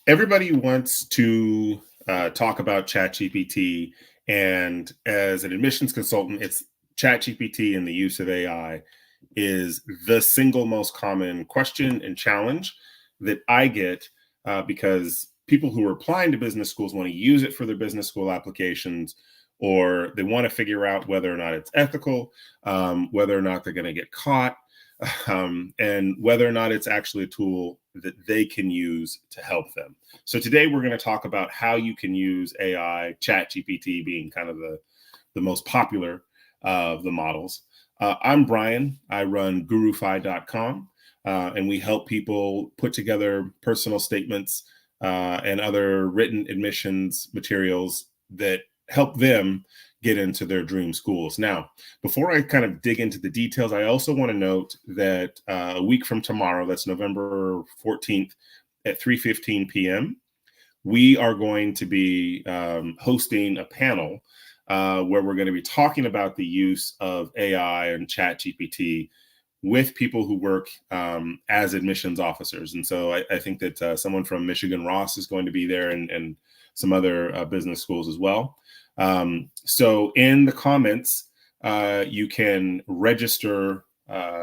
Everybody wants to talk about ChatGPT, and as an admissions consultant, it's ChatGPT and the use of AI is the single most common question and challenge that I get because people who are applying to business schools want to use it for their business school applications, or they want to figure out whether or not it's ethical, whether or not they're going to get caught, and whether or not it's actually a tool that they can use to help them. So today we're going to talk about how you can use AI, ChatGPT being kind of the most popular of the models. I'm Brian. I run GURUFI.com, and we help people put together personal statements and other written admissions materials that help them get into their dream schools. Now, before I kind of dig into the details, I also want to note that a week from tomorrow, that's November 14th at 3:15 p.m., we are going to be hosting a panel where we're going to be talking about the use of AI and ChatGPT with people who work as admissions officers. And so I think that someone from Michigan Ross is going to be there, and some other business schools as well. So in the comments, you can register,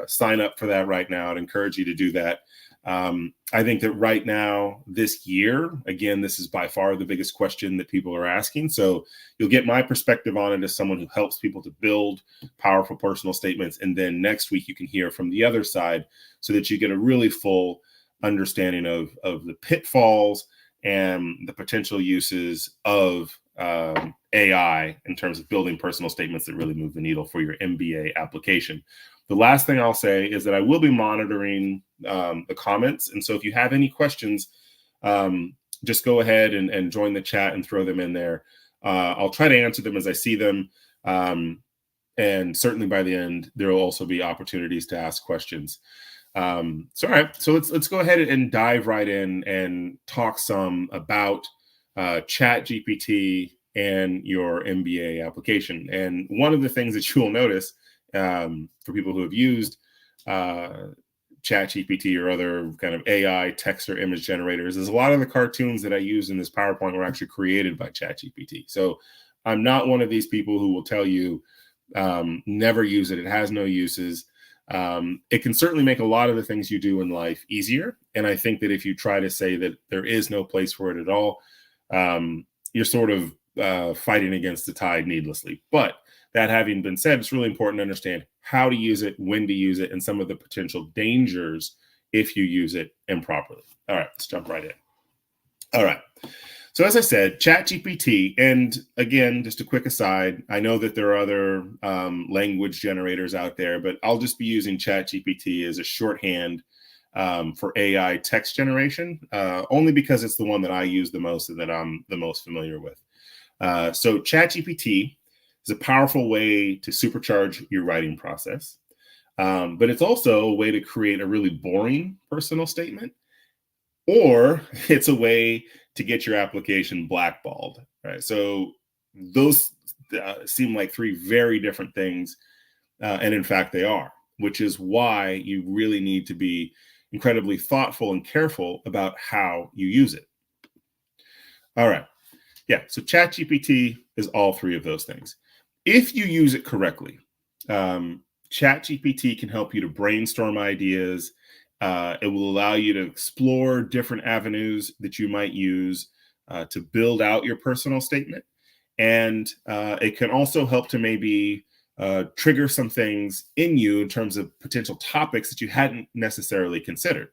sign up for that right now. I'd encourage you to do that. I think that right now, this year, again, this is by far the biggest question that people are asking. So you'll get my perspective on it as someone who helps people to build powerful personal statements. And then next week, you can hear from the other side so that you get a really full understanding of the pitfalls and the potential uses of AI in terms of building personal statements that really move the needle for your MBA application. The last thing I'll say is that I will be monitoring the comments. And so if you have any questions, just go ahead and join the chat and throw them in there. I'll try to answer them as I see them. And certainly by the end, there will also be opportunities to ask questions. All right, so let's go ahead and dive right in and talk some about ChatGPT and your MBA application. And one of the things that you will notice for people who have used ChatGPT or other kind of AI text or image generators is a lot of the cartoons that I use in this PowerPoint were actually created by ChatGPT. So I'm not one of these people who will tell you never use it. It has no uses. It can certainly make a lot of the things you do in life easier. And I think that if you try to say that there is no place for it at all, you're sort of fighting against the tide needlessly. But that having been said, it's really important to understand how to use it, when to use it, and some of the potential dangers if you use it improperly. All right, let's jump right in. All right. So as I said, ChatGPT, and again, just a quick aside, I know that there are other language generators out there, but I'll just be using ChatGPT as a shorthand for AI text generation, only because it's the one that I use the most and that I'm the most familiar with. So ChatGPT is a powerful way to supercharge your writing process, but it's also a way to create a really boring personal statement, or it's a way to get your application blackballed, right? So those seem like three very different things, and in fact they are, which is why you really need to be incredibly thoughtful and careful about how you use it. All right. Yeah, so ChatGPT is all three of those things. If you use it correctly, ChatGPT can help you to brainstorm ideas. It will allow you to explore different avenues that you might use to build out your personal statement. And it can also help to maybe trigger some things in you in terms of potential topics that you hadn't necessarily considered.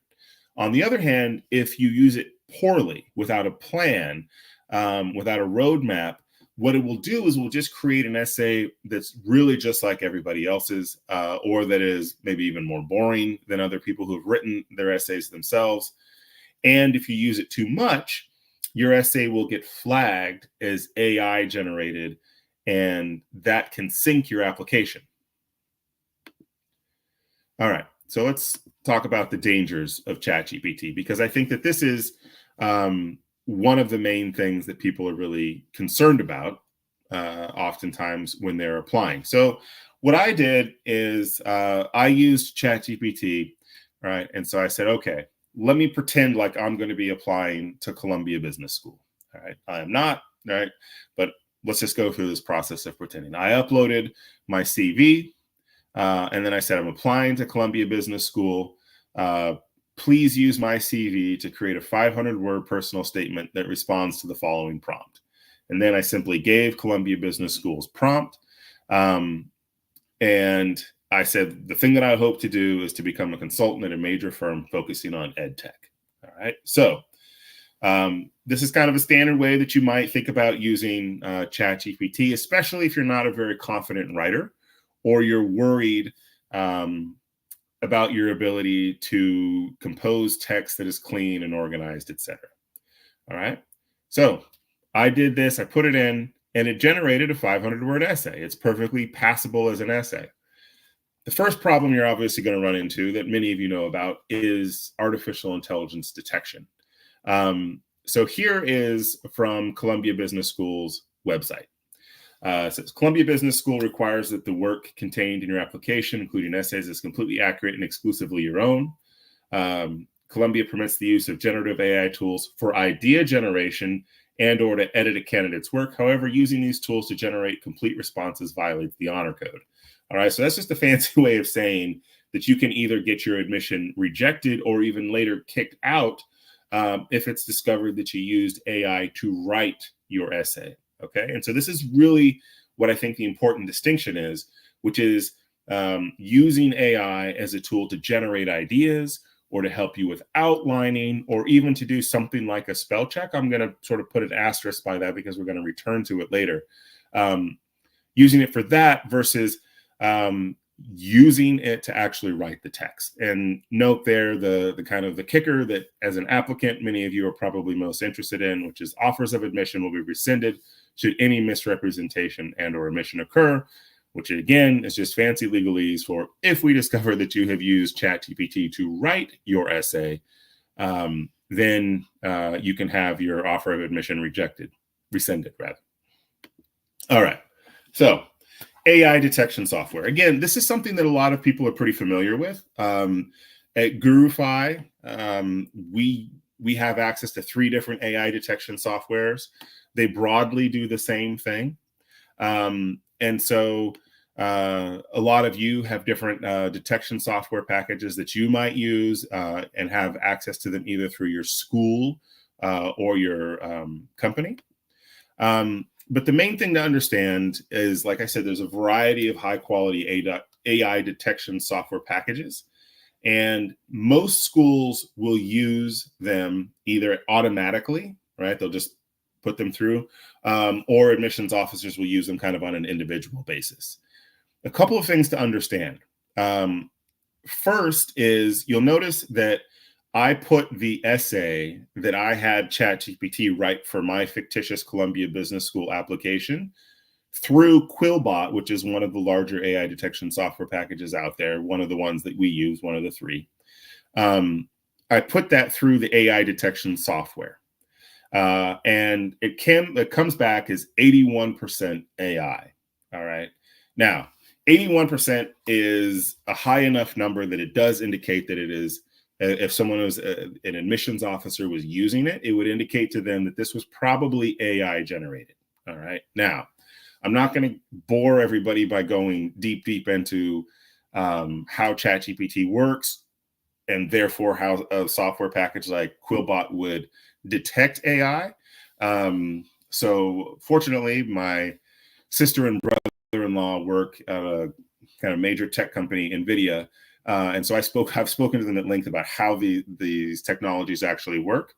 On the other hand, if you use it poorly, without a plan, without a roadmap, what it will do is we'll just create an essay that's really just like everybody else's, or that is maybe even more boring than other people who have written their essays themselves. And if you use it too much, your essay will get flagged as AI generated, and that can sink your application. All right, so let's talk about the dangers of ChatGPT, because I think that this is one of the main things that people are really concerned about oftentimes when they're applying. So what I did is I used ChatGPT, right? And so I said, okay, let me pretend like I'm going to be applying to Columbia Business School. All right. I am not. All right. But let's just go through this process of pretending. I uploaded my CV, and then I said, I'm applying to Columbia Business School. Please use my CV to create a 500-word personal statement that responds to the following prompt. And then I simply gave Columbia Business School's prompt. And I said, the thing that I hope to do is to become a consultant at a major firm focusing on ed tech. All right. So this is kind of a standard way that you might think about using ChatGPT, especially if you're not a very confident writer or you're worried about your ability to compose text that is clean and organized, etc. All right. So I did this, I put it in, and it generated a 500-word essay. It's perfectly passable as an essay. The first problem you're obviously going to run into that many of you know about is artificial intelligence detection. So here is from Columbia Business School's website. It says Columbia Business School requires that the work contained in your application, including essays, is completely accurate and exclusively your own. Columbia permits the use of generative AI tools for idea generation and or to edit a candidate's work. However, using these tools to generate complete responses violates the honor code. All right, so that's just a fancy way of saying that you can either get your admission rejected or even later kicked out if it's discovered that you used AI to write your essay. Okay, and so this is really what I think the important distinction is, which is using AI as a tool to generate ideas or to help you with outlining or even to do something like a spell check. I'm going to sort of put an asterisk by that because we're going to return to it later. Using it for that versus using it to actually write the text. And note there the kind of the kicker that as an applicant, many of you are probably most interested in, which is offers of admission will be rescinded should any misrepresentation and or omission occur, which again is just fancy legalese for if we discover that you have used ChatGPT to write your essay, then you can have your offer of admission rescinded rather. All right, so AI detection software. Again, this is something that a lot of people are pretty familiar with. At GURUFI, we have access to 3 different AI detection softwares. They broadly do the same thing. And so a lot of you have different detection software packages that you might use and have access to them either through your school or your company. But the main thing to understand is, like I said, there's a variety of high quality AI detection software packages. And most schools will use them either automatically, right? They'll just put them through, or admissions officers will use them kind of on an individual basis. A couple of things to understand. First is you'll notice that I put the essay that I had ChatGPT write for my fictitious Columbia Business School application through Quillbot, which is one of the larger AI detection software packages out there, one of the ones that we use, one of the 3. I put that through the AI detection software. And it comes back as 81% AI. All right. Now, 81% is a high enough number that it does indicate that it is, if someone was an admissions officer was using it, it would indicate to them that this was probably AI generated. All right. Now, I'm not going to bore everybody by going deep into how ChatGPT works and therefore how a software package like Quillbot would detect AI. So fortunately, my sister and brother-in-law work at a kind of major tech company, NVIDIA. And so I've spoken to them at length about how these technologies actually work.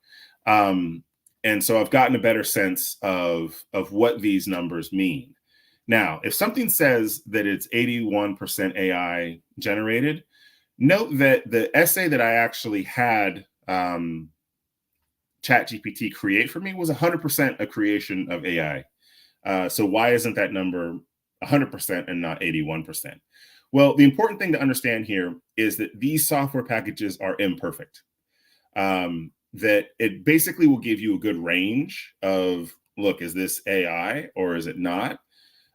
And so I've gotten a better sense of what these numbers mean. Now, if something says that it's 81% AI generated, note that the essay that I actually had ChatGPT create for me was 100% a creation of AI. So why isn't that number 100% and not 81%? Well, the important thing to understand here is that these software packages are imperfect. That it basically will give you a good range of, look, is this AI or is it not?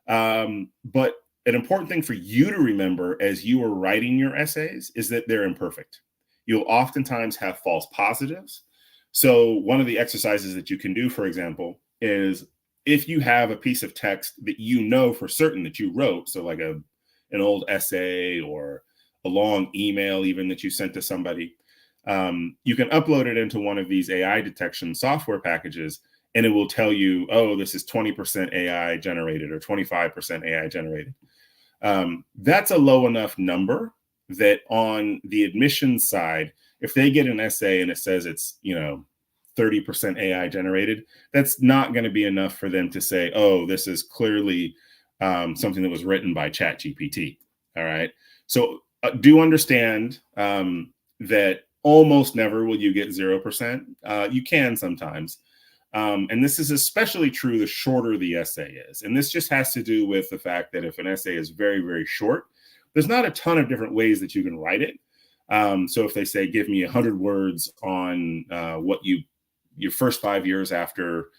But an important thing for you to remember as you are writing your essays is that they're imperfect. you'll oftentimes have false positives. So one of the exercises that you can do, for example, is if you have a piece of text that you know for certain that you wrote, so like an old essay or a long email even that you sent to somebody, you can upload it into one of these AI detection software packages, and it will tell you, oh, this is 20% AI generated or 25% AI generated. That's a low enough number that on the admissions side, if they get an essay and it says it's, 30% AI generated, that's not going to be enough for them to say, oh, this is clearly something that was written by ChatGPT. All right. So do understand that almost never will you get 0%. You can sometimes. And this is especially true the shorter the essay is. And this just has to do with the fact that if an essay is very, very short, there's not a ton of different ways that you can write it. So if they say, give me 100 words on what your first 5 years after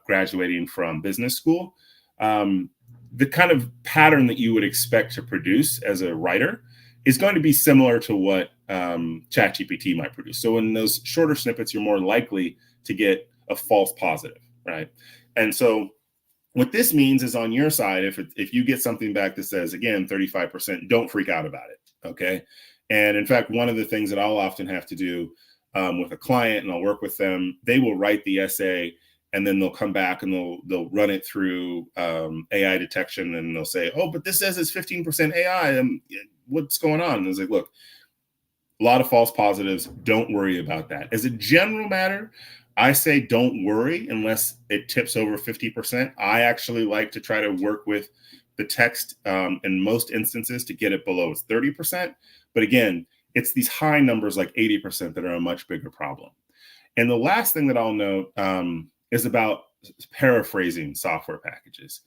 graduating from business school, the kind of pattern that you would expect to produce as a writer is going to be similar to what ChatGPT might produce. So in those shorter snippets, you're more likely to get a false positive, right? And so what this means is on your side, if you get something back that says, again, 35%, don't freak out about it, okay? And in fact, one of the things that I'll often have to do with a client, and I'll work with them, they will write the essay and then they'll come back and they'll run it through AI detection, and they'll say, oh, but this says it's 15% AI. What's going on? And it's like, look, a lot of false positives. Don't worry about that. As a general matter, I say don't worry unless it tips over 50%. I actually like to try to work with the text in most instances to get it below 30%. But again, it's these high numbers like 80% that are a much bigger problem. And the last thing that I'll note is about paraphrasing software packages.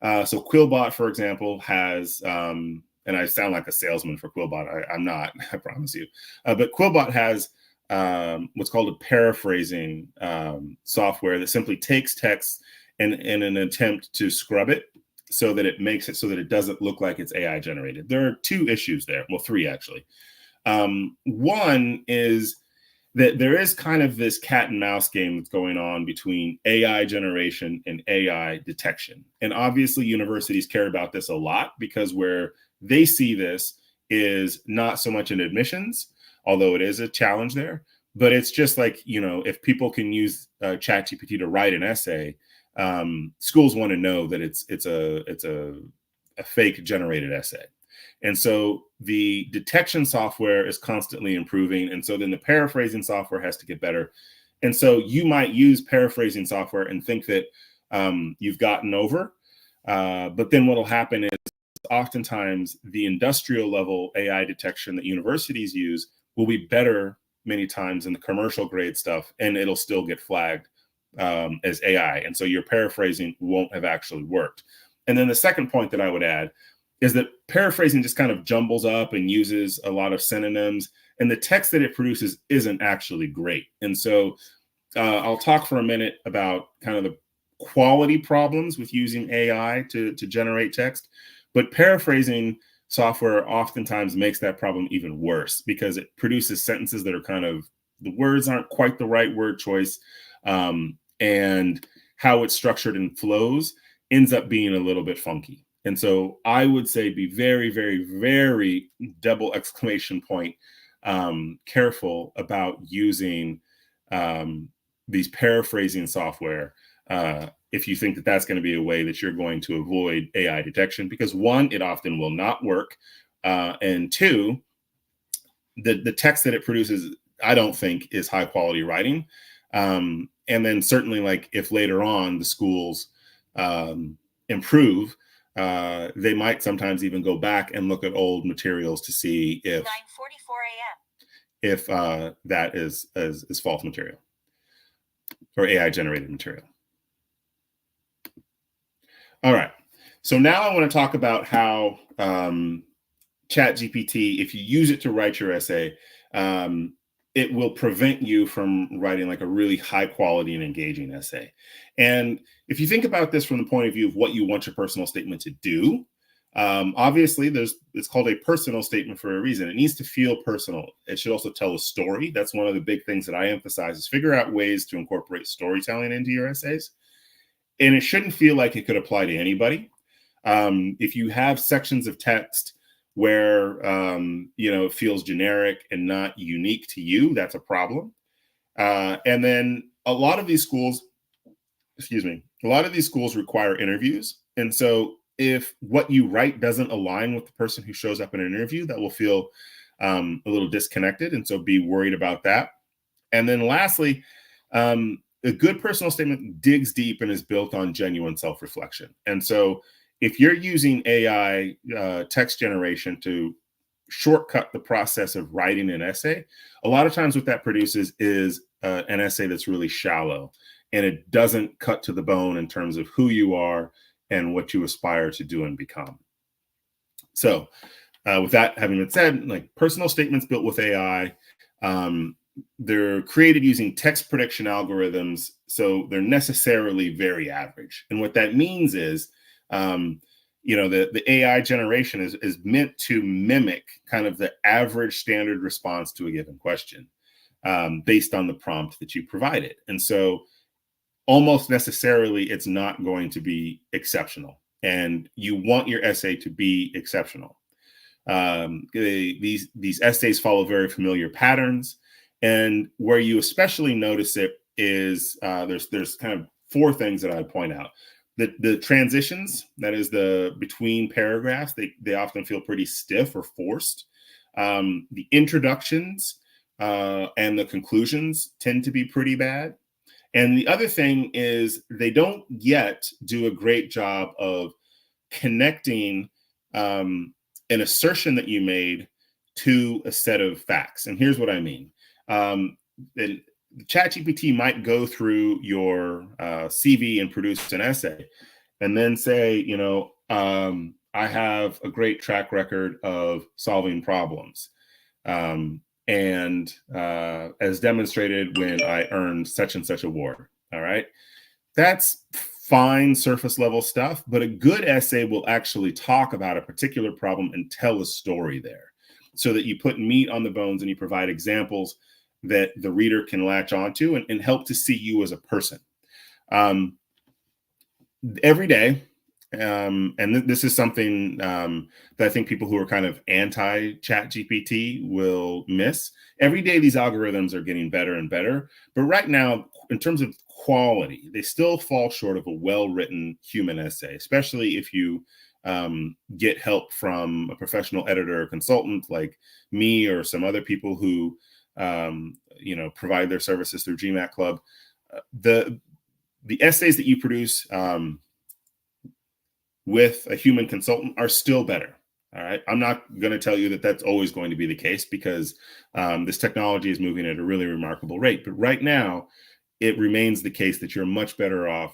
So Quillbot, for example, has, and I sound like a salesman for Quillbot. I'm not, I promise you. But Quillbot has what's called a paraphrasing software that simply takes text and in an attempt to scrub it so that it makes it so that it doesn't look like it's AI generated. There are two issues there. Well, three actually. One is that there is kind of this cat and mouse game that's going on between AI generation and AI detection. And obviously universities care about this a lot because where they see this is not so much in admissions, although it is a challenge there, but it's just like, if people can use ChatGPT to write an essay, schools want to know that it's a fake generated essay. And so the detection software is constantly improving. And so then the paraphrasing software has to get better. And so you might use paraphrasing software and think that you've gotten over. But then what will happen is oftentimes the industrial level AI detection that universities use will be better many times than the commercial grade stuff. And it'll still get flagged as AI. And so your paraphrasing won't have actually worked. And then the second point that I would add is that paraphrasing just kind of jumbles up and uses a lot of synonyms, and the text that it produces isn't actually great. And so I'll talk for a minute about kind of the quality problems with using AI to generate text, but paraphrasing software oftentimes makes that problem even worse because it produces sentences that are kind of, the words aren't quite the right word choice, and how it's structured and flows ends up being a little bit funky. And so I would say be very, very, very double exclamation point careful about using these paraphrasing software if you think that that's going to be a way that you're going to avoid AI detection, because one, it often will not work. And two, the text that it produces, I don't think is high quality writing. And then certainly like if later on the schools improve, they might sometimes even go back and look at old materials to see if 9:44 a.m. if that is false material or AI generated material. All right. So now I want to talk about how ChatGPT, if you use it to write your essay, it will prevent you from writing like a really high quality and engaging essay. And if you think about this from the point of view of what you want your personal statement to do, Obviously, it's called a personal statement for a reason. It needs to feel personal. It should also tell a story. That's one of the big things that I emphasize is figure out ways to incorporate storytelling into your essays. And it shouldn't feel like it could apply to anybody. If you have sections of text where it feels generic and not unique to you, that's a problem. And then a lot of these schools require interviews. And so if what you write doesn't align with the person who shows up in an interview, that will feel a little disconnected. And so be worried about that. And then lastly, a good personal statement digs deep and is built on genuine self-reflection. And so if you're using AI text generation to shortcut the process of writing an essay, a lot of times what that produces is an essay that's really shallow, and it doesn't cut to the bone in terms of who you are and what you aspire to do and become. So with that having been said, like personal statements built with AI, they're created using text prediction algorithms, so they're necessarily very average. And what that means is, the AI generation is meant to mimic kind of the average standard response to a given question based on the prompt that you provided. And so almost necessarily, it's not going to be exceptional. And you want your essay to be exceptional. These essays follow very familiar patterns. And where you especially notice it is there's kind of four things that I would point out. The transitions, that is the between paragraphs, they often feel pretty stiff or forced. The introductions and the conclusions tend to be pretty bad. And the other thing is they don't yet do a great job of connecting an assertion that you made to a set of facts. And here's what I mean. ChatGPT might go through your CV and produce an essay and then say, I have a great track record of solving problems. And as demonstrated when I earned such and such award. All right. That's fine surface level stuff, but a good essay will actually talk about a particular problem and tell a story there so that you put meat on the bones and you provide examples that the reader can latch onto and help to see you as a person. Every day, and this is something that I think people who are kind of anti-ChatGPT will miss. Every day, these algorithms are getting better and better. But right now, in terms of quality, they still fall short of a well-written human essay, especially if you get help from a professional editor or consultant like me or some other people who provide their services through GMAT Club. The essays that you produce with a human consultant are still better. All right. I'm not going to tell you that that's always going to be the case because this technology is moving at a really remarkable rate. But right now, it remains the case that you're much better off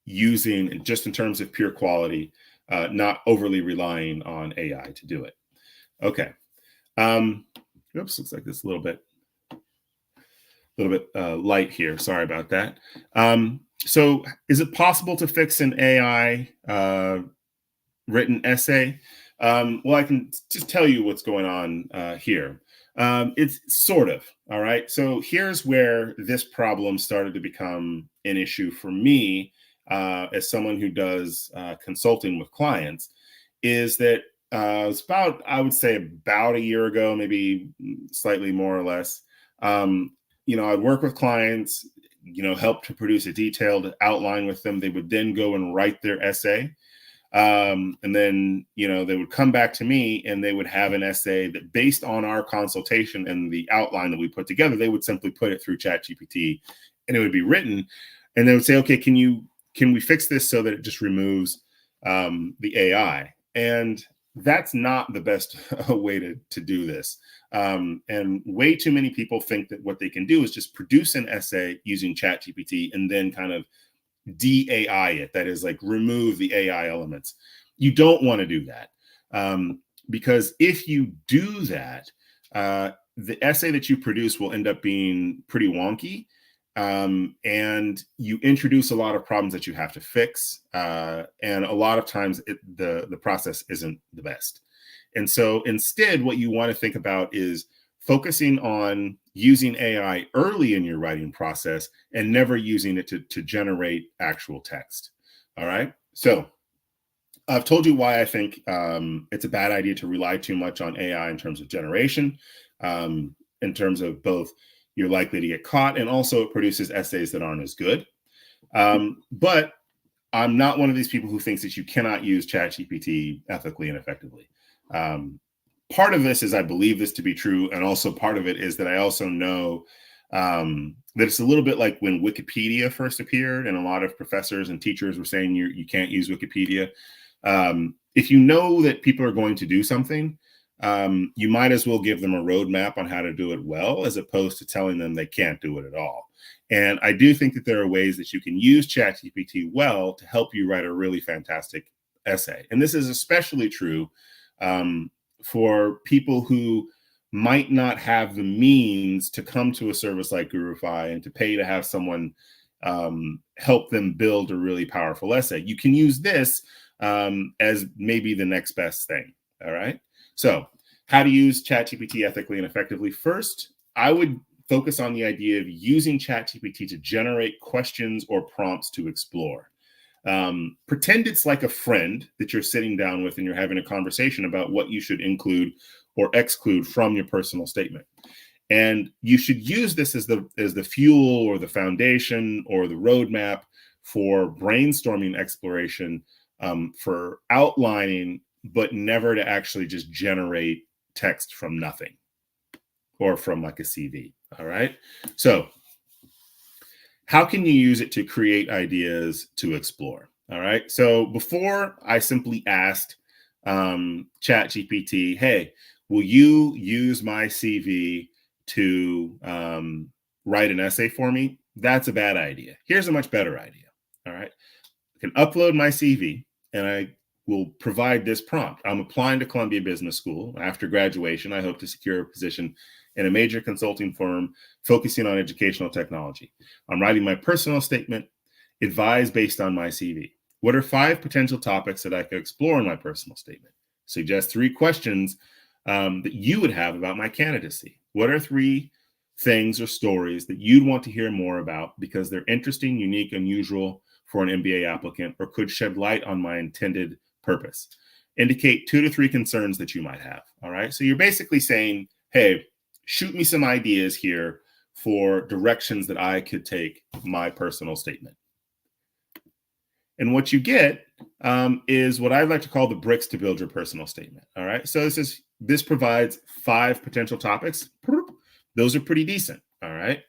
using, just in terms of pure quality, not overly relying on AI to do it. Okay. Oops, looks like this a little bit light here. Sorry about that. So is it possible to fix an AI written essay? Well, I can just tell you what's going on here. It's sort of, all right. So here's where this problem started to become an issue for me as someone who does consulting with clients, is that it's about, I would say about a year ago, maybe slightly more or less. I'd work with clients, help to produce a detailed outline with them. They would then go and write their essay. And then, they would come back to me and they would have an essay that, based on our consultation and the outline that we put together, they would simply put it through ChatGPT and it would be written. And they would say, okay, can we fix this so that it just removes the AI? And that's not the best way to do this. And way too many people think that what they can do is just produce an essay using ChatGPT and then kind of de-AI it. That is, like, remove the AI elements. You don't want to do that because if you do that, the essay that you produce will end up being pretty wonky. and you introduce a lot of problems that you have to fix. And a lot of times the process isn't the best. And so instead, what you want to think about is focusing on using AI early in your writing process and never using it to generate actual text. All right. So I've told you why I think it's a bad idea to rely too much on AI in terms of generation, in terms of both you're likely to get caught and also it produces essays that aren't as good. But I'm not one of these people who thinks that you cannot use ChatGPT ethically and effectively. Part of this is I believe this to be true. And also part of it is that I also know that it's a little bit like when Wikipedia first appeared and a lot of professors and teachers were saying you can't use Wikipedia. If you know that people are going to do something, you might as well give them a roadmap on how to do it well, as opposed to telling them they can't do it at all. And I do think that there are ways that you can use ChatGPT well to help you write a really fantastic essay. And this is especially true for people who might not have the means to come to a service like GURUFI and to pay to have someone help them build a really powerful essay. You can use this as maybe the next best thing. All right. So how to use ChatGPT ethically and effectively? First, I would focus on the idea of using ChatGPT to generate questions or prompts to explore. Pretend it's like a friend that you're sitting down with and you're having a conversation about what you should include or exclude from your personal statement. And you should use this as the fuel or the foundation or the roadmap for brainstorming exploration, for outlining, but never to actually just generate text from nothing or from like a CV. All right. So how can you use it to create ideas to explore? All right. So before I simply asked ChatGPT, hey, will you use my CV to write an essay for me? That's a bad idea. Here's a much better idea. All right. I can upload my CV and I will provide this prompt. I'm applying to Columbia Business School. After graduation, I hope to secure a position in a major consulting firm focusing on educational technology. I'm writing my personal statement, advised based on my CV. What are 5 potential topics that I could explore in my personal statement? Suggest 3 questions that you would have about my candidacy. What are 3 things or stories that you'd want to hear more about because they're interesting, unique, unusual for an MBA applicant, or could shed light on my intended purpose? Indicate 2 to 3 concerns that you might have. All right. So you're basically saying, hey, shoot me some ideas here for directions that I could take my personal statement. And what you get is what I like to call the bricks to build your personal statement. All right. So this provides 5 potential topics. Those are pretty decent. All right.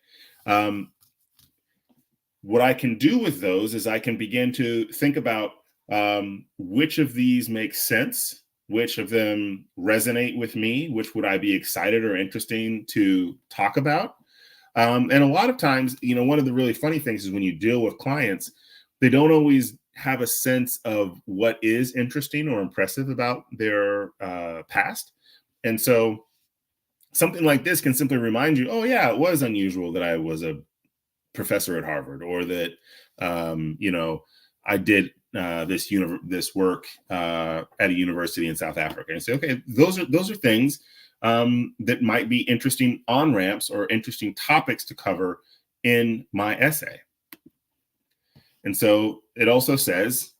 What I can do with those is I can begin to think about which of these make sense, which of them resonate with me, which would I be excited or interesting to talk about. And a lot of times, one of the really funny things is when you deal with clients, they don't always have a sense of what is interesting or impressive about their past. And so something like this can simply remind you, oh yeah, it was unusual that I was a professor at Harvard, or that, I did this work at a university in South Africa, and say, okay, those are things that might be interesting on ramps or interesting topics to cover in my essay. And so it also says,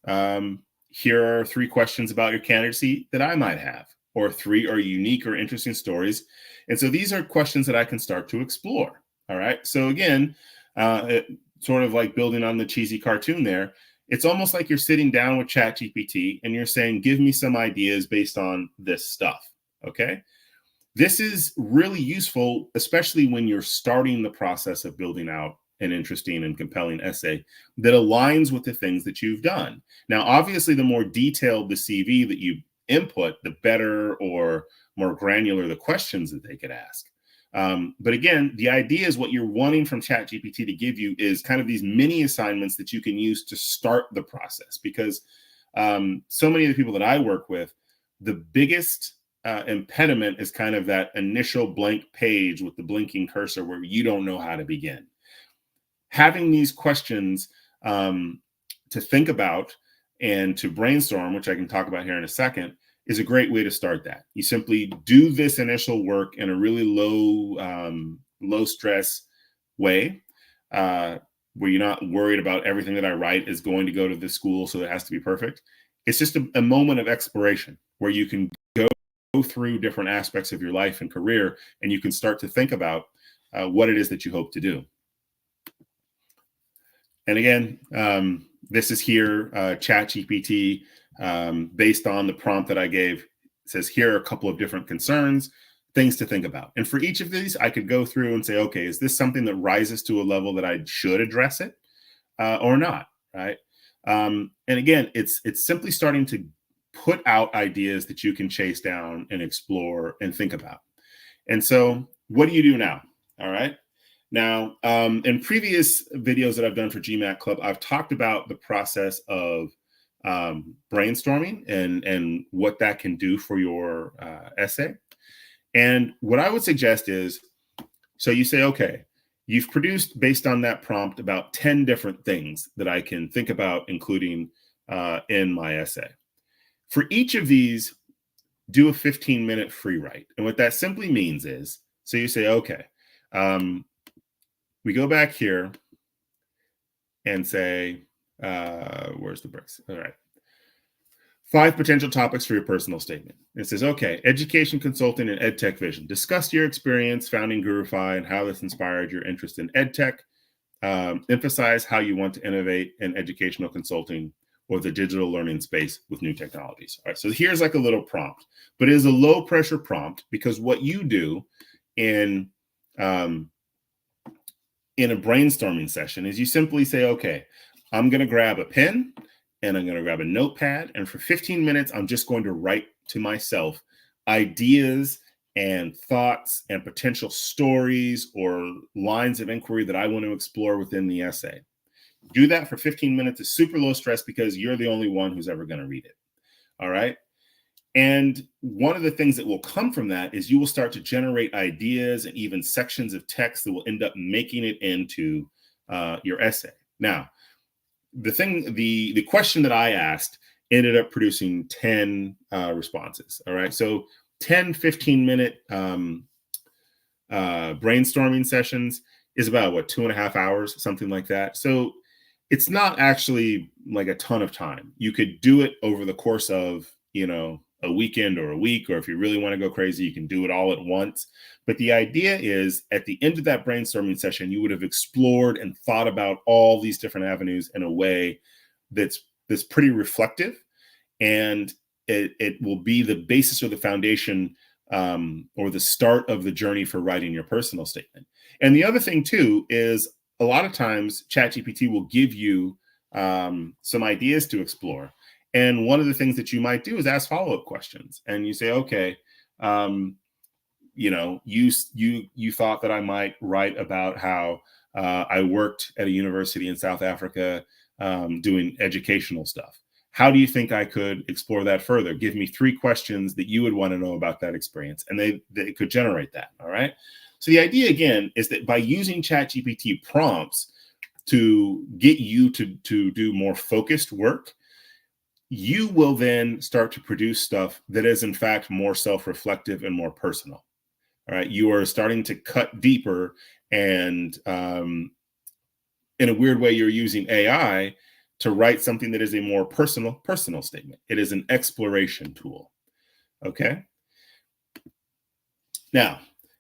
here are 3 questions about your candidacy that I might have, or 3 are unique or interesting stories. And so these are questions that I can start to explore. All right. So again, sort of like building on the cheesy cartoon there, it's almost like you're sitting down with ChatGPT and you're saying, give me some ideas based on this stuff. Okay. This is really useful, especially when you're starting the process of building out an interesting and compelling essay that aligns with the things that you've done. Now, obviously, the more detailed the CV that you input, the better or more granular the questions that they could ask. But again, the idea is what you're wanting from ChatGPT to give you is kind of these mini assignments that you can use to start the process. Because so many of the people that I work with, the biggest impediment is kind of that initial blank page with the blinking cursor where you don't know how to begin. having these questions to think about and to brainstorm, which I can talk about here in a second, is a great way to start that. You simply do this initial work in a really low stress way, where you're not worried about everything that I write is going to go to the school, so it has to be perfect. It's just a moment of exploration where you can go through different aspects of your life and career, and you can start to think about what it is that you hope to do. And again, this is here, ChatGPT, based on the prompt that I gave. It says here are a couple of different concerns, things to think about. And for each of these, I could go through and say, okay, is this something that rises to a level that I should address it or not, right? And again, it's simply starting to put out ideas that you can chase down and explore and think about. And so what do you do now? All right. Now, in previous videos that I've done for GMAT Club, I've talked about the process of brainstorming and what that can do for your essay. And what I would suggest is, so you say, okay, you've produced, based on that prompt, about 10 different things that I can think about including in my essay. For each of these, do a 15-minute free write. And what that simply means is, so you say, okay, we go back here and say, where's the bricks? All right. 5 potential topics for your personal statement. It says, okay, education consulting and EdTech vision. Discuss your experience founding GURUFI and how this inspired your interest in EdTech. Emphasize how you want to innovate in educational consulting or the digital learning space with new technologies. All right, so here's like a little prompt, but it is a low pressure prompt because what you do in a brainstorming session is you simply say, okay, I'm going to grab a pen and I'm going to grab a notepad. And for 15 minutes, I'm just going to write to myself ideas and thoughts and potential stories or lines of inquiry that I want to explore within the essay. Do that for 15 minutes. It's super low stress because you're the only one who's ever going to read it. All right. And one of the things that will come from that is you will start to generate ideas and even sections of text that will end up making it into your essay. Now, the question that I asked ended up producing 10 responses. All right. So 10, 15-minute brainstorming sessions is about, what, 2.5 hours, something like that. So it's not actually like a ton of time. You could do it over the course of, a weekend or a week, or if you really want to go crazy, you can do it all at once. But the idea is at the end of that brainstorming session, you would have explored and thought about all these different avenues in a way that's pretty reflective, and it will be the basis or the foundation or the start of the journey for writing your personal statement. And the other thing too is a lot of times ChatGPT will give you some ideas to explore. And one of the things that you might do is ask follow-up questions. And you say, okay, you thought that I might write about how I worked at a university in South Africa doing educational stuff. How do you think I could explore that further? Give me 3 questions that you would want to know about that experience. And they could generate that. All right. So the idea, again, is that by using ChatGPT prompts to get you to do more focused work, you will then start to produce stuff that is, in fact, more self-reflective and more personal. All right. You are starting to cut deeper, and in a weird way, you're using AI to write something that is a more personal statement. It is an exploration tool. Okay. Now,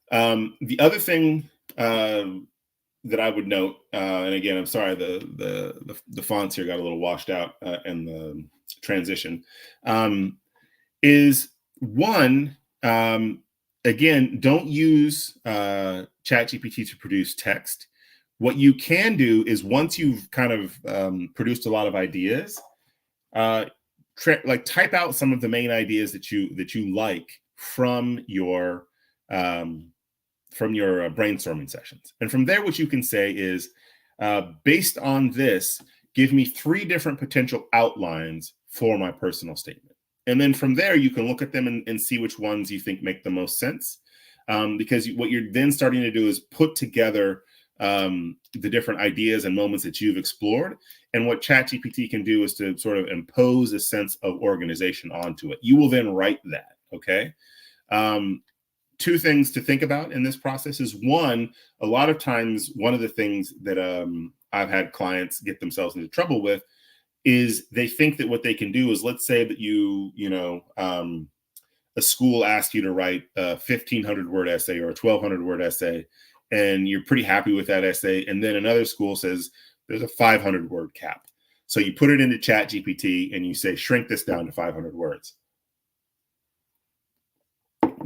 the other thing that I would note, and again, I'm sorry, the fonts here got a little washed out in the transition, is one, again, don't use ChatGPT to produce text. What you can do is, once you've kind of produced a lot of ideas, type out some of the main ideas that you like from your brainstorming sessions. And from there, what you can say is, based on this, give me 3 different potential outlines for my personal statement. And then from there, you can look at them and see which ones you think make the most sense. Because what you're then starting to do is put together the different ideas and moments that you've explored. And what ChatGPT can do is to sort of impose a sense of organization onto it. You will then write that. Okay. Two things to think about in this process is, one, a lot of times, one of the things that I've had clients get themselves into trouble with is they think that what they can do is, let's say that a school asked you to write a 1,500 word essay or a 1,200 word essay, and you're pretty happy with that essay. And then another school says there's a 500 word cap. So you put it into ChatGPT and you say, shrink this down to 500 words.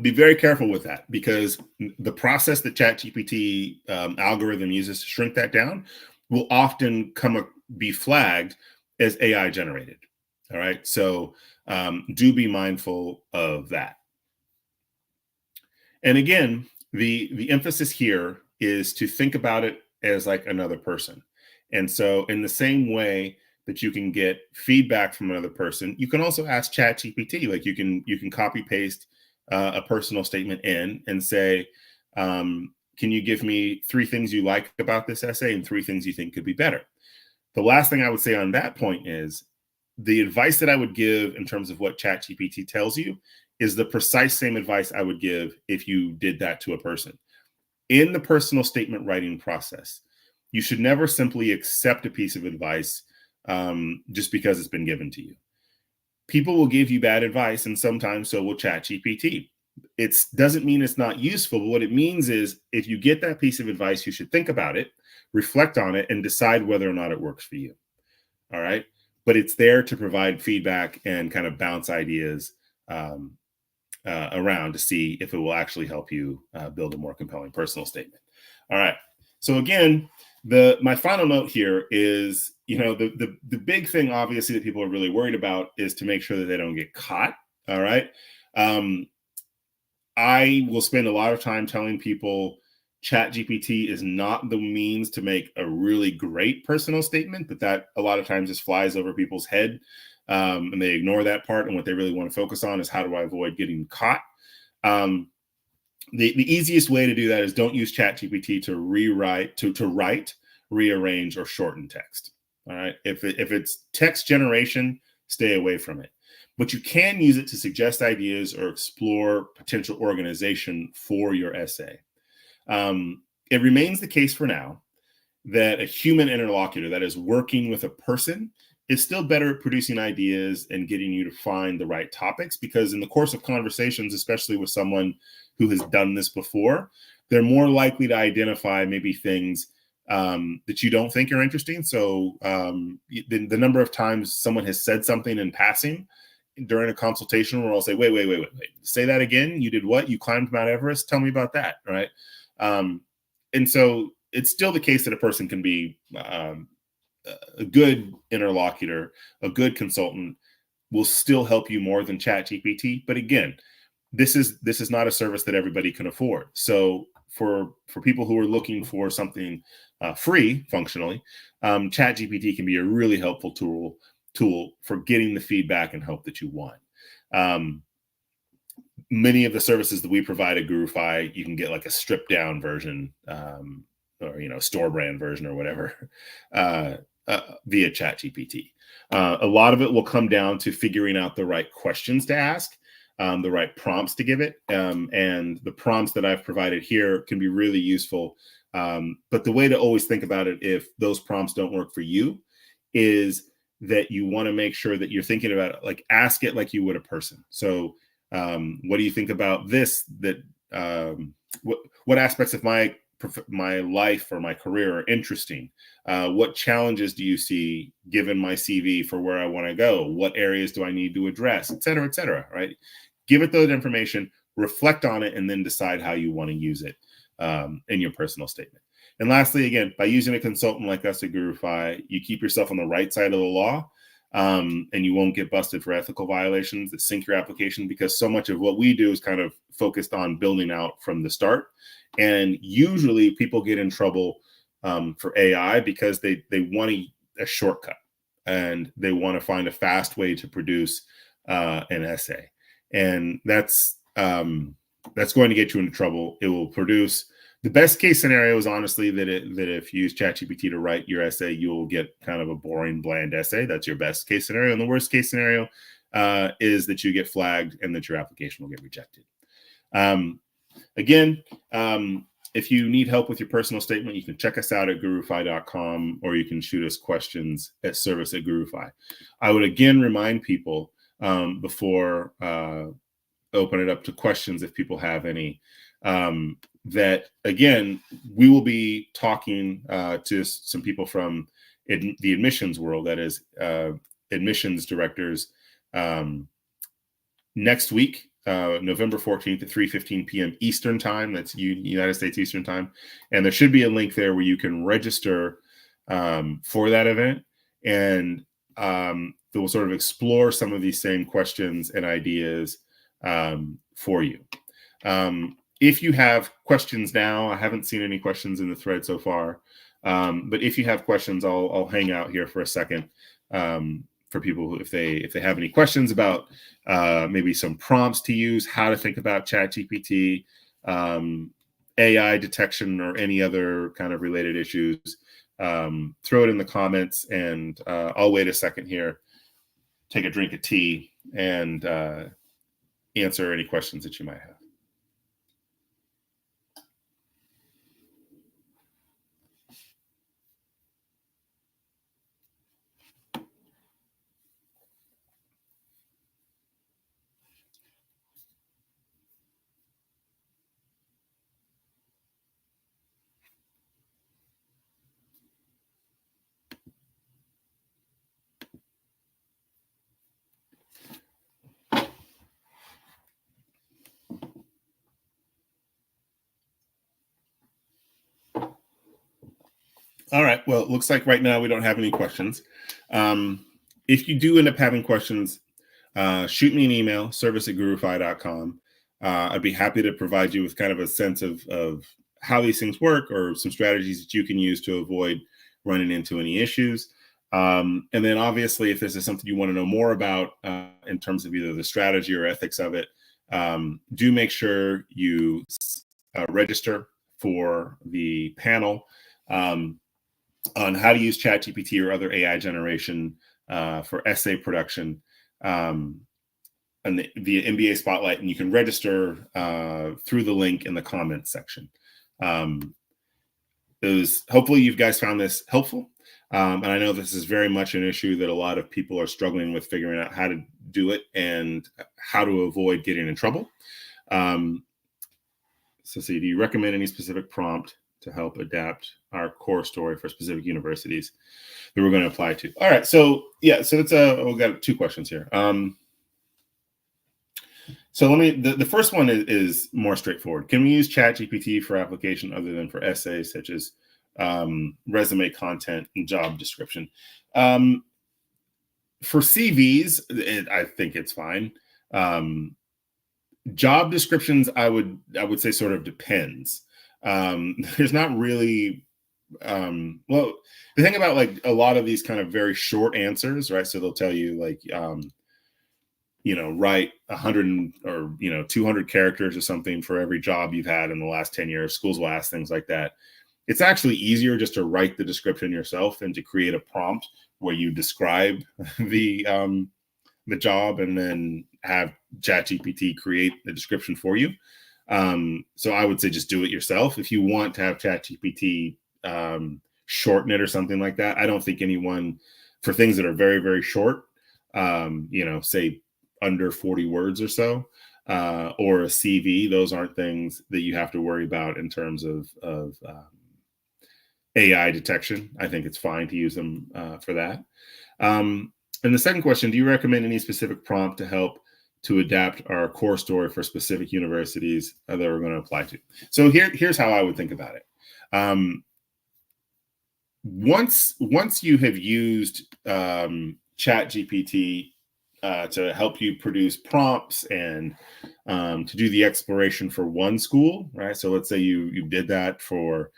Be very careful with that, because the process that ChatGPT algorithm uses to shrink that down will often be flagged as AI generated. All right. So do be mindful of that. And again, the emphasis here is to think about it as like another person. And so in the same way that you can get feedback from another person, you can also ask ChatGPT. Like you can copy paste a personal statement in and say, can you give me 3 things you like about this essay and 3 things you think could be better? The last thing I would say on that point is the advice that I would give in terms of what ChatGPT tells you is the precise same advice I would give if you did that to a person. In the personal statement writing process, you should never simply accept a piece of advice just because it's been given to you. People will give you bad advice, and sometimes so will ChatGPT. It doesn't mean it's not useful, but what it means is if you get that piece of advice, you should think about it, reflect on it, and decide whether or not it works for you. All right. But it's there to provide feedback and kind of bounce ideas around to see if it will actually help you build a more compelling personal statement. All right. So again, my final note here is, the big thing, obviously, that people are really worried about is to make sure that they don't get caught. All right. I will spend a lot of time telling people ChatGPT is not the means to make a really great personal statement, but that a lot of times just flies over people's head, and they ignore that part. And what they really want to focus on is, how do I avoid getting caught? The easiest way to do that is don't use ChatGPT to write, rearrange, or shorten text. All right. If it's text generation, stay away from it. But you can use it to suggest ideas or explore potential organization for your essay. It remains the case for now that a human interlocutor, that is working with a person, is still better at producing ideas and getting you to find the right topics, because in the course of conversations, especially with someone who has done this before, they're more likely to identify maybe things that you don't think are interesting. So the number of times someone has said something in passing during a consultation where I'll say, wait, say that again. You did what? You climbed Mount Everest? Tell me about that. Right. And so it's still the case that a person can be a good interlocutor, a good consultant, will still help you more than ChatGPT. But again, this is not a service that everybody can afford. So for people who are looking for something free, functionally, ChatGPT can be a really helpful tool for getting the feedback and help that you want. Many of the services that we provide at GURUFI, you can get like a stripped down version, or store brand version or whatever, via ChatGPT. A lot of it will come down to figuring out the right questions to ask, the right prompts to give it, and the prompts that I've provided here can be really useful. But the way to always think about it, if those prompts don't work for you, is that you want to make sure that you're thinking about it, like ask it like you would a person. So what do you think about this? What aspects of my life or my career are interesting? What challenges do you see given my CV for where I want to go? What areas do I need to address, et cetera, right? Give it that information, reflect on it, and then decide how you want to use it in your personal statement. And lastly, again, by using a consultant like us at GURUFI, you keep yourself on the right side of the law, and you won't get busted for ethical violations that sink your application, because so much of what we do is kind of focused on building out from the start. And usually people get in trouble for AI because they want a shortcut, and they want to find a fast way to produce an essay. And that's going to get you into trouble. It will produce The best case scenario is honestly that if you use ChatGPT to write your essay, you'll get kind of a boring, bland essay. That's your best case scenario. And the worst case scenario is that you get flagged and that your application will get rejected. Again, if you need help with your personal statement, you can check us out at GURUFI.com, or you can shoot us questions at service@GURUFI. I would again remind people before open it up to questions if people have any, that again, we will be talking to some people from the admissions world, that is admissions directors, next week, November 14th at 3:15 p.m. Eastern time. That's United States Eastern time. And there should be a link there where you can register for that event. And they will sort of explore some of these same questions and ideas for you. If you have questions now, I haven't seen any questions in the thread so far. But if you have questions, I'll hang out here for a second for people who, if they have any questions about maybe some prompts to use, how to think about ChatGPT, AI detection, or any other kind of related issues, throw it in the comments, and I'll wait a second here, take a drink of tea, and answer any questions that you might have. All right. Well, it looks like right now we don't have any questions. If you do end up having questions, shoot me an email, service@gurufi.com. I'd be happy to provide you with kind of a sense of how these things work, or some strategies that you can use to avoid running into any issues. And then obviously, if this is something you want to know more about in terms of either the strategy or ethics of it, do make sure you register for the panel on how to use ChatGPT or other AI generation for essay production, and via MBA Spotlight, and you can register through the link in the comments section. Hopefully you guys found this helpful. And I know this is very much an issue that a lot of people are struggling with, figuring out how to do it and how to avoid getting in trouble. So see, do you recommend any specific prompt to help adapt our core story for specific universities that we're going to apply to? All right. So yeah, so it's we've got two questions here. So the first one is more straightforward. Can we use ChatGPT for application other than for essays, such as resume content and job description? For CVs, I think it's fine. Job descriptions, I would say sort of depends. There's not really, well, the thing about like a lot of these kind of very short answers, right? So they'll tell you like, write 100 or 200 characters or something for every job you've had in the last 10 years. Schools will ask things like that. It's actually easier just to write the description yourself than to create a prompt where you describe the job and then have ChatGPT create the description for you. So I would say just do it yourself. If you want to have ChatGPT shorten it or something like that, I don't think anyone, for things that are very, very short, say under 40 words or so, or a CV, those aren't things that you have to worry about in terms of AI detection. I think it's fine to use them for that. And the second question, do you recommend any specific prompt to help to adapt our core story for specific universities that we're going to apply to? So here's how I would think about it. Once you have used ChatGPT to help you produce prompts and to do the exploration for one school, right? So let's say you did that for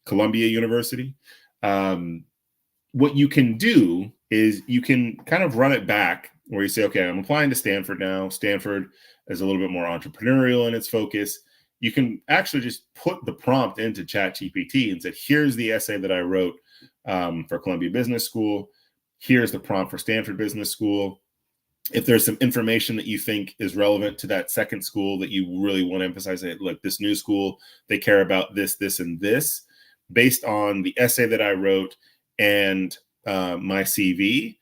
Columbia University. What you can do is you can kind of run it back where you say, okay, I'm applying to Stanford now. Stanford is a little bit more entrepreneurial in its focus. you can actually just put the prompt into ChatGPT and said, here's the essay that I wrote for Columbia Business School. Here's the prompt for Stanford Business School. If there's some information that you think is relevant to that second school that you really want to emphasize, that look, this new school, they care about this, this, and this, based on the essay that I wrote and my CV,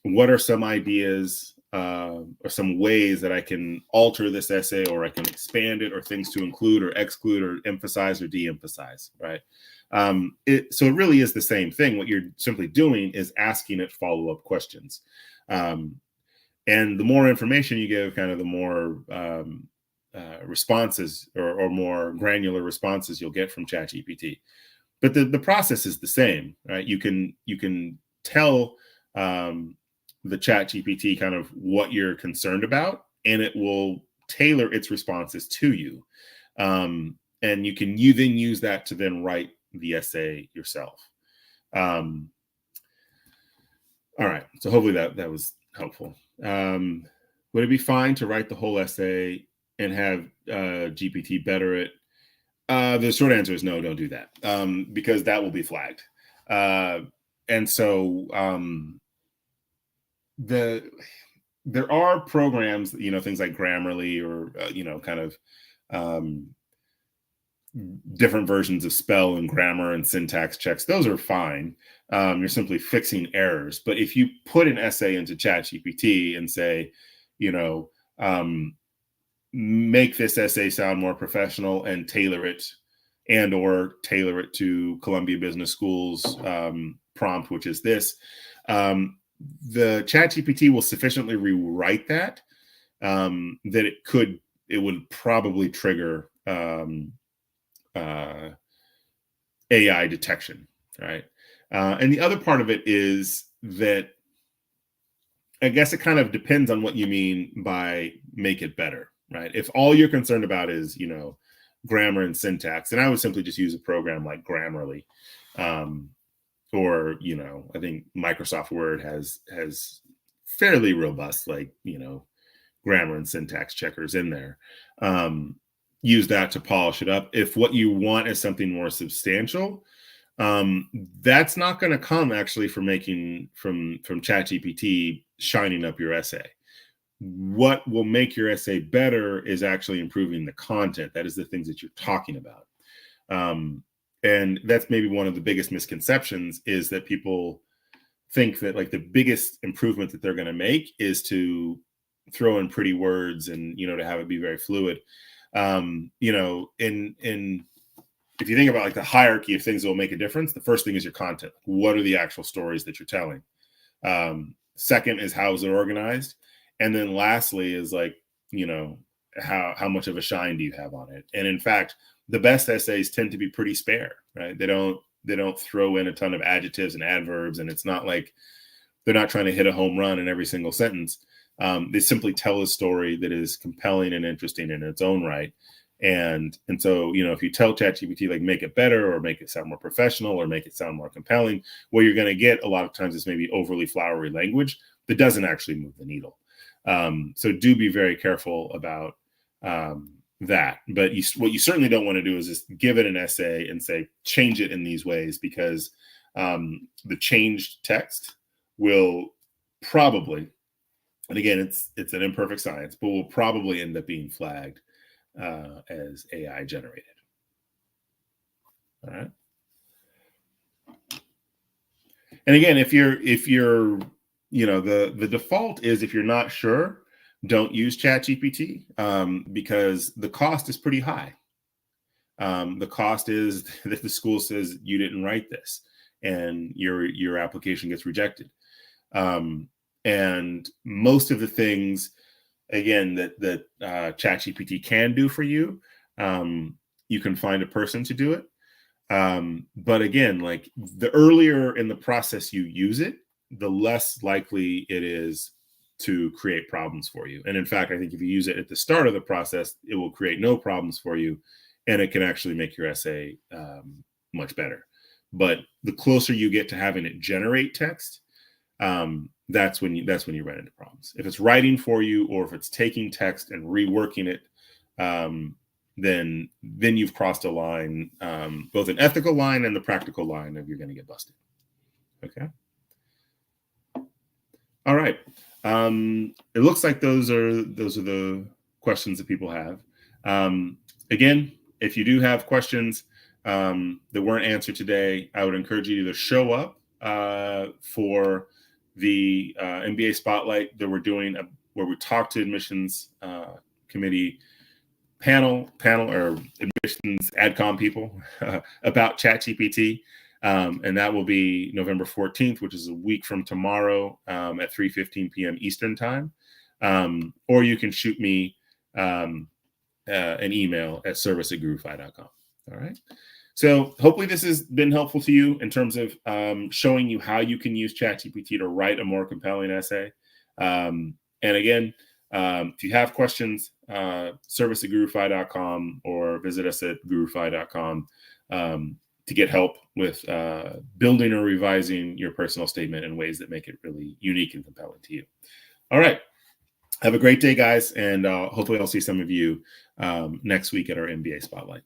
what are some ideas or some ways that I can alter this essay, or I can expand it, or things to include or exclude or emphasize or de-emphasize, right? So it really is the same thing. What you're simply doing is asking it follow-up questions. And the more information you give, kind of the more responses or more granular responses you'll get from ChatGPT. But the process is the same, right? You can tell the ChatGPT kind of what you're concerned about, and it will tailor its responses to you. And you then use that to then write the essay yourself. All right. So hopefully that was helpful. Would it be fine to write the whole essay and have GPT better it? The short answer is no, don't do that, because that will be flagged. And so there are programs, things like Grammarly or, kind of different versions of spell and grammar and syntax checks. Those are fine. You're simply fixing errors. But if you put an essay into ChatGPT and say, make this essay sound more professional and tailor it to Columbia Business School's prompt, which is this, the ChatGPT will sufficiently rewrite that that it would probably trigger AI detection, right? And the other part of it is that I guess it kind of depends on what you mean by make it better, right? If all you're concerned about is, grammar and syntax, then I would simply just use a program like Grammarly. Or, I think Microsoft Word has fairly robust, grammar and syntax checkers in there. Use that to polish it up. If what you want is something more substantial, that's not going to come actually from ChatGPT shining up your essay. What will make your essay better is actually improving the content. That is the things that you're talking about. And that's maybe one of the biggest misconceptions, is that people think that the biggest improvement that they're going to make is to throw in pretty words and, to have it be very fluid. If you think about the hierarchy of things that will make a difference, the first thing is your content. What are the actual stories that you're telling? Second is how is it organized? And then lastly is how much of a shine do you have on it? And in fact, the best essays tend to be pretty spare, right? They don't throw in a ton of adjectives and adverbs, and it's not like they're not trying to hit a home run in every single sentence. They simply tell a story that is compelling and interesting in its own right. And so, if you tell ChatGPT, make it better, or make it sound more professional, or make it sound more compelling, what you're going to get a lot of times is maybe overly flowery language that doesn't actually move the needle. So do be very careful about that. But what you certainly don't want to do is just give it an essay and say, change it in these ways, because the changed text will probably, and again, it's an imperfect science, but will probably end up being flagged as AI generated. All right. And again, if you're the default is, if you're not sure, don't use ChatGPT, because the cost is pretty high. The cost is that the school says you didn't write this, and your application gets rejected. And most of the things, again, that ChatGPT can do for you, you can find a person to do it. But again, the earlier in the process you use it, the less likely it is to create problems for you. And in fact, I think if you use it at the start of the process, it will create no problems for you, and it can actually make your essay much better. But the closer you get to having it generate text, that's when you run into problems. If it's writing for you, or if it's taking text and reworking it, then you've crossed a line, both an ethical line and the practical line of you're going to get busted. Okay. All right. It looks like those are the questions that people have. Again, if you do have questions that weren't answered today, I would encourage you to either show up for the MBA Spotlight that we're doing, where we talk to admissions committee panel or admissions adcom people about ChatGPT. And that will be November 14th, which is a week from tomorrow at 3:15 p.m. Eastern time. Or you can shoot me an email at service@gurufi.com. All right. So hopefully this has been helpful to you in terms of showing you how you can use ChatGPT to write a more compelling essay. And again, if you have questions, service@gurufi.com or visit us at gurufi.com to get help with building or revising your personal statement in ways that make it really unique and compelling to you. All right. Have a great day, guys. And hopefully I'll see some of you next week at our MBA Spotlight.